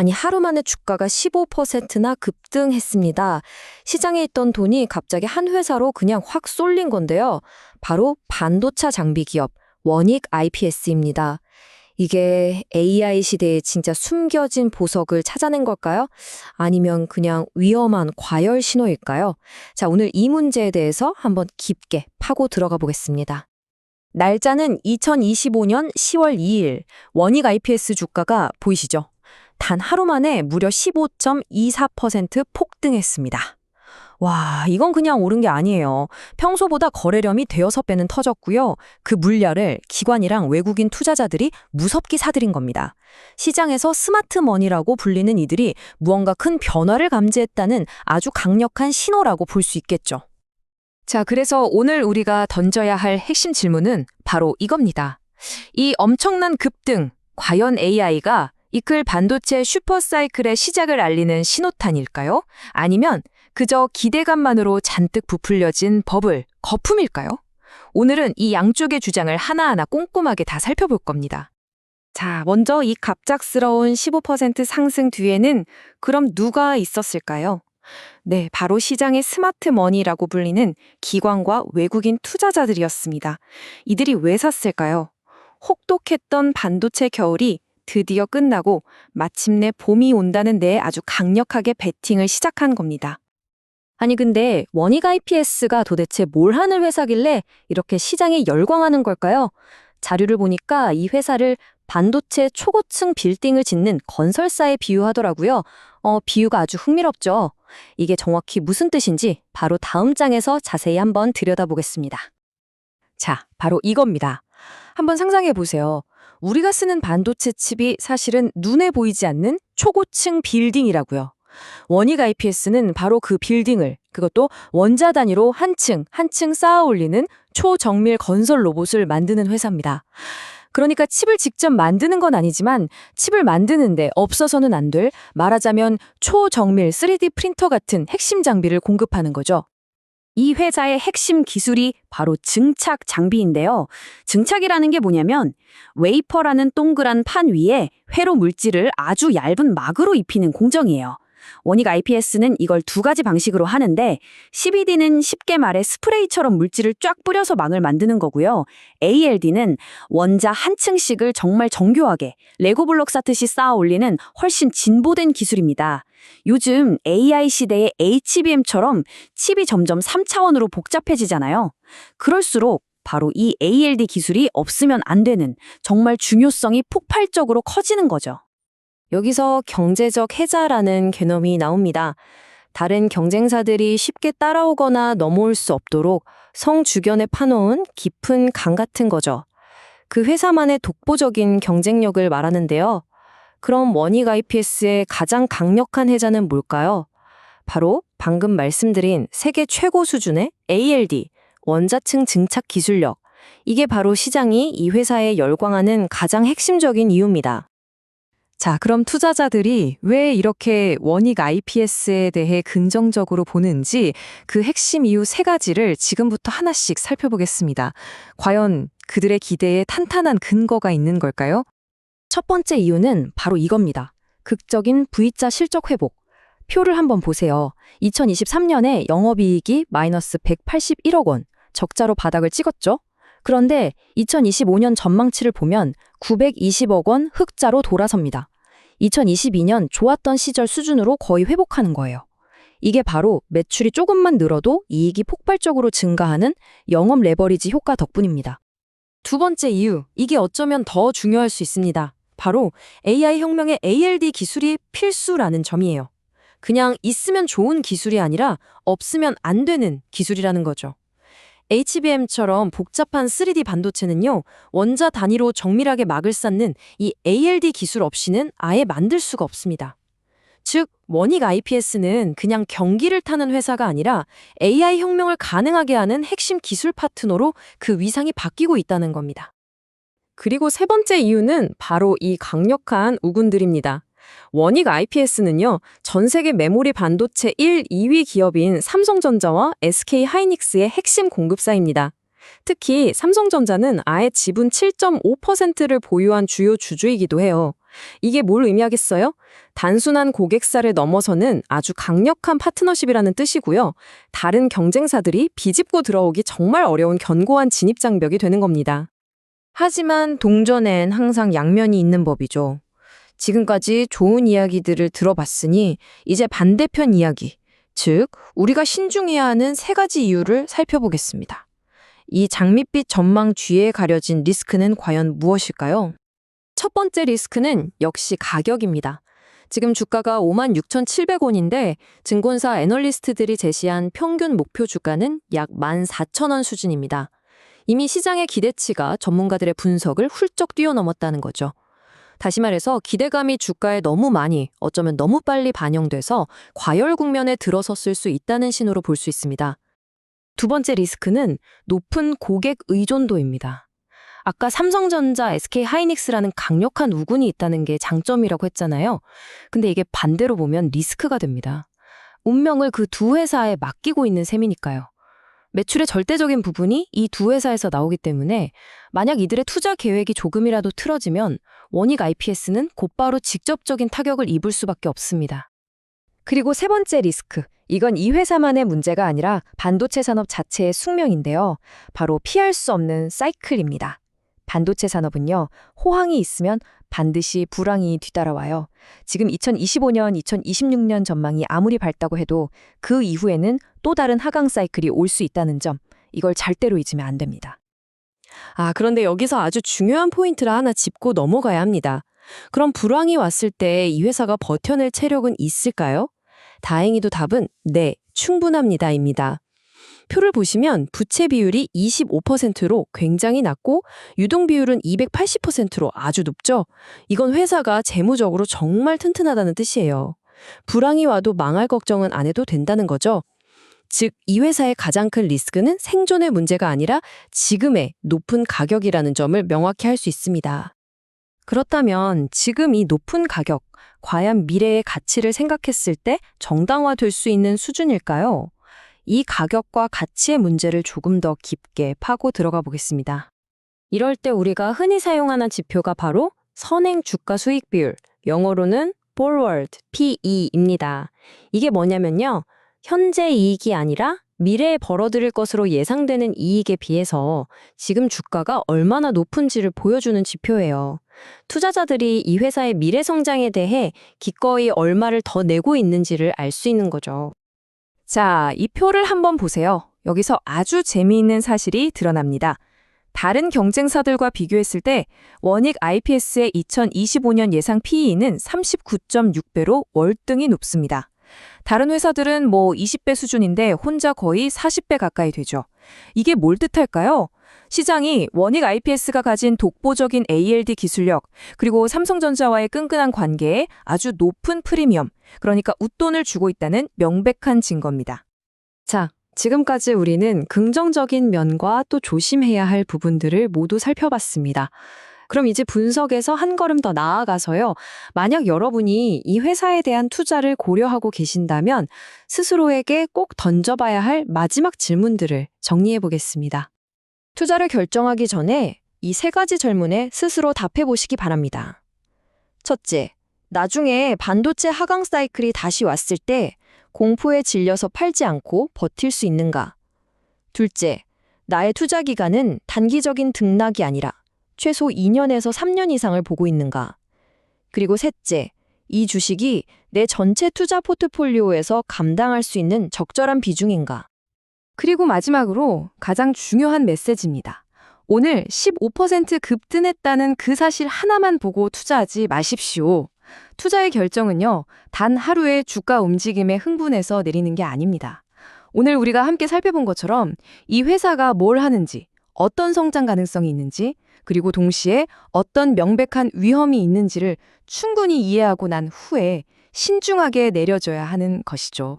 아니, 하루 만에 주가가 15%나 급등했습니다. 시장에 있던 돈이 갑자기 한 회사로 그냥 확 쏠린 건데요. 바로 반도체 장비 기업 원익 IPS입니다. 이게 AI 시대에 진짜 숨겨진 보석을 찾아낸 걸까요? 아니면 그냥 위험한 과열 신호일까요? 자, 오늘 이 문제에 대해서 한번 깊게 파고 들어가 보겠습니다. 날짜는 2025년 10월 2일, 원익 IPS 주가가 보이시죠? 단 하루 만에 무려 15.24% 폭등했습니다. 와, 이건 그냥 오른 게 아니에요. 평소보다 거래량이 대여섯 배는 터졌고요. 그 물량을 기관이랑 외국인 투자자들이 무섭게 사들인 겁니다. 시장에서 스마트 머니라고 불리는 이들이 무언가 큰 변화를 감지했다는 아주 강력한 신호라고 볼 수 있겠죠. 자, 그래서 오늘 우리가 던져야 할 핵심 질문은 바로 이겁니다. 이 엄청난 급등, 과연 AI가 이클 반도체 슈퍼사이클의 시작을 알리는 신호탄일까요? 아니면 그저 기대감만으로 잔뜩 부풀려진 버블, 거품일까요? 오늘은 이 양쪽의 주장을 하나하나 꼼꼼하게 다 살펴볼 겁니다. 자, 먼저 이 갑작스러운 15% 상승 뒤에는 그럼 누가 있었을까요? 네, 바로 시장의 스마트 머니라고 불리는 기관과 외국인 투자자들이었습니다. 이들이 왜 샀을까요? 혹독했던 반도체 겨울이 드디어 끝나고 마침내 봄이 온다는 데에 아주 강력하게 베팅을 시작한 겁니다. 아니 근데 원익 IPS가 도대체 뭘 하는 회사길래 이렇게 시장에 열광하는 걸까요? 자료를 보니까 이 회사를 반도체 초고층 빌딩을 짓는 건설사에 비유하더라고요. 비유가 아주 흥미롭죠. 이게 정확히 무슨 뜻인지 바로 다음 장에서 자세히 한번 들여다보겠습니다. 자, 바로 이겁니다. 한번 상상해 보세요. 우리가 쓰는 반도체 칩이 사실은 눈에 보이지 않는 초고층 빌딩이라고요. 원익 IPS는 바로 그 빌딩을, 그것도 원자 단위로 한 층 쌓아 올리는 초정밀 건설 로봇을 만드는 회사입니다. 그러니까 칩을 직접 만드는 건 아니지만 칩을 만드는데 없어서는 안 될, 말하자면 초정밀 3D 프린터 같은 핵심 장비를 공급하는 거죠. 이 회사의 핵심 기술이 바로 증착 장비인데요. 증착이라는 게 뭐냐면 웨이퍼라는 동그란 판 위에 회로 물질을 아주 얇은 막으로 입히는 공정이에요. 원익 IPS는 이걸 두 가지 방식으로 하는데 CVD는 쉽게 말해 스프레이처럼 물질을 쫙 뿌려서 막을 만드는 거고요. ALD는 원자 한 층씩을 정말 정교하게 레고 블록 쌓듯이 쌓아 올리는 훨씬 진보된 기술입니다. 요즘 AI 시대의 HBM처럼 칩이 점점 3차원으로 복잡해지잖아요. 그럴수록 바로 이 ALD 기술이 없으면 안 되는 정말 중요성이 폭발적으로 커지는 거죠. 여기서 경제적 해자라는 개념이 나옵니다. 다른 경쟁사들이 쉽게 따라오거나 넘어올 수 없도록 성 주변에 파놓은 깊은 강 같은 거죠. 그 회사만의 독보적인 경쟁력을 말하는데요. 그럼 원익 IPS의 가장 강력한 해자는 뭘까요? 바로 방금 말씀드린 세계 최고 수준의 ALD, 원자층 증착 기술력. 이게 바로 시장이 이 회사에 열광하는 가장 핵심적인 이유입니다. 자, 그럼 투자자들이 왜 이렇게 원익 IPS에 대해 긍정적으로 보는지 그 핵심 이유 세 가지를 지금부터 하나씩 살펴보겠습니다. 과연 그들의 기대에 탄탄한 근거가 있는 걸까요? 첫 번째 이유는 바로 이겁니다. 극적인 V자 실적 회복. 표를 한번 보세요. 2023년에 영업이익이 마이너스 181억 원, 적자로 바닥을 찍었죠? 그런데 2025년 전망치를 보면 920억 원 흑자로 돌아섭니다. 2022년 좋았던 시절 수준으로 거의 회복하는 거예요. 이게 바로 매출이 조금만 늘어도 이익이 폭발적으로 증가하는 영업 레버리지 효과 덕분입니다. 두 번째 이유, 이게 어쩌면 더 중요할 수 있습니다. 바로 AI 혁명의 ALD 기술이 필수라는 점이에요. 그냥 있으면 좋은 기술이 아니라 없으면 안 되는 기술이라는 거죠. HBM처럼 복잡한 3D 반도체는요, 원자 단위로 정밀하게 막을 쌓는 이 ALD 기술 없이는 아예 만들 수가 없습니다. 즉, 원익 IPS는 그냥 경기를 타는 회사가 아니라 AI 혁명을 가능하게 하는 핵심 기술 파트너로 그 위상이 바뀌고 있다는 겁니다. 그리고 세 번째 이유는 바로 이 강력한 우군들입니다. 원익 IPS는요, 전 세계 메모리 반도체 1, 2위 기업인 삼성전자와 SK 하이닉스의 핵심 공급사입니다. 특히 삼성전자는 아예 지분 7.5%를 보유한 주요 주주이기도 해요. 이게 뭘 의미하겠어요? 단순한 고객사를 넘어서는 아주 강력한 파트너십이라는 뜻이고요. 다른 경쟁사들이 비집고 들어오기 정말 어려운 견고한 진입장벽이 되는 겁니다. 하지만 동전엔 항상 양면이 있는 법이죠. 지금까지 좋은 이야기들을 들어봤으니 이제 반대편 이야기, 즉 우리가 신중해야 하는 세 가지 이유를 살펴보겠습니다. 이 장밋빛 전망 뒤에 가려진 리스크는 과연 무엇일까요? 첫 번째 리스크는 역시 가격입니다. 지금 주가가 56,700원인데 증권사 애널리스트들이 제시한 평균 목표 주가는 약 14,000원 수준입니다. 이미 시장의 기대치가 전문가들의 분석을 훌쩍 뛰어넘었다는 거죠. 다시 말해서 기대감이 주가에 너무 많이, 어쩌면 너무 빨리 반영돼서 과열 국면에 들어섰을 수 있다는 신호로 볼 수 있습니다. 두 번째 리스크는 높은 고객 의존도입니다. 아까 삼성전자, SK하이닉스라는 강력한 우군이 있다는 게 장점이라고 했잖아요. 근데 이게 반대로 보면 리스크가 됩니다. 운명을 그 두 회사에 맡기고 있는 셈이니까요. 매출의 절대적인 부분이 이 두 회사에서 나오기 때문에 만약 이들의 투자 계획이 조금이라도 틀어지면 원익 IPS는 곧바로 직접적인 타격을 입을 수밖에 없습니다. 그리고 세 번째 리스크, 이건 이 회사만의 문제가 아니라 반도체 산업 자체의 숙명인데요. 바로 피할 수 없는 사이클입니다. 반도체 산업은요, 호황이 있으면 반드시 불황이 뒤따라와요. 지금 2025년, 2026년 전망이 아무리 밝다고 해도 그 이후에는 또 다른 하강 사이클이 올 수 있다는 점, 이걸 절대로 잊으면 안 됩니다. 그런데 여기서 아주 중요한 포인트를 하나 짚고 넘어가야 합니다. 그럼 불황이 왔을 때 이 회사가 버텨낼 체력은 있을까요? 다행히도 답은 네, 충분합니다입니다. 표를 보시면 부채 비율이 25%로 굉장히 낮고 유동 비율은 280%로 아주 높죠. 이건 회사가 재무적으로 정말 튼튼하다는 뜻이에요. 불황이 와도 망할 걱정은 안 해도 된다는 거죠. 즉, 이 회사의 가장 큰 리스크는 생존의 문제가 아니라 지금의 높은 가격이라는 점을 명확히 할 수 있습니다. 그렇다면 지금 이 높은 가격, 과연 미래의 가치를 생각했을 때 정당화될 수 있는 수준일까요? 이 가격과 가치의 문제를 조금 더 깊게 파고 들어가 보겠습니다. 이럴 때 우리가 흔히 사용하는 지표가 바로 선행 주가 수익 비율, 영어로는 forward PE입니다. 이게 뭐냐면요, 현재 이익이 아니라 미래에 벌어들일 것으로 예상되는 이익에 비해서 지금 주가가 얼마나 높은지를 보여주는 지표예요. 투자자들이 이 회사의 미래 성장에 대해 기꺼이 얼마를 더 내고 있는지를 알 수 있는 거죠. 자, 이 표를 한번 보세요. 여기서 아주 재미있는 사실이 드러납니다. 다른 경쟁사들과 비교했을 때 원익 IPS의 2025년 예상 PE는 39.6배로 월등히 높습니다. 다른 회사들은 20배 수준인데 혼자 거의 40배 가까이 되죠. 이게 뭘 뜻할까요? 시장이 원익 IPS가 가진 독보적인 ALD 기술력, 그리고 삼성전자와의 끈끈한 관계에 아주 높은 프리미엄, 그러니까 웃돈을 주고 있다는 명백한 증거입니다. 자, 지금까지 우리는 긍정적인 면과 또 조심해야 할 부분들을 모두 살펴봤습니다. 그럼 이제 분석에서 한 걸음 더 나아가서요. 만약 여러분이 이 회사에 대한 투자를 고려하고 계신다면 스스로에게 꼭 던져봐야 할 마지막 질문들을 정리해 보겠습니다. 투자를 결정하기 전에 이 세 가지 질문에 스스로 답해 보시기 바랍니다. 첫째, 나중에 반도체 하강 사이클이 다시 왔을 때 공포에 질려서 팔지 않고 버틸 수 있는가? 둘째, 나의 투자 기간은 단기적인 등락이 아니라 최소 2년에서 3년 이상을 보고 있는가? 그리고 셋째, 이 주식이 내 전체 투자 포트폴리오에서 감당할 수 있는 적절한 비중인가? 그리고 마지막으로 가장 중요한 메시지입니다. 오늘 15% 급등했다는 그 사실 하나만 보고 투자하지 마십시오. 투자의 결정은요, 단 하루의 주가 움직임에 흥분해서 내리는 게 아닙니다. 오늘 우리가 함께 살펴본 것처럼 이 회사가 뭘 하는지, 어떤 성장 가능성이 있는지, 그리고 동시에 어떤 명백한 위험이 있는지를 충분히 이해하고 난 후에 신중하게 내려줘야 하는 것이죠.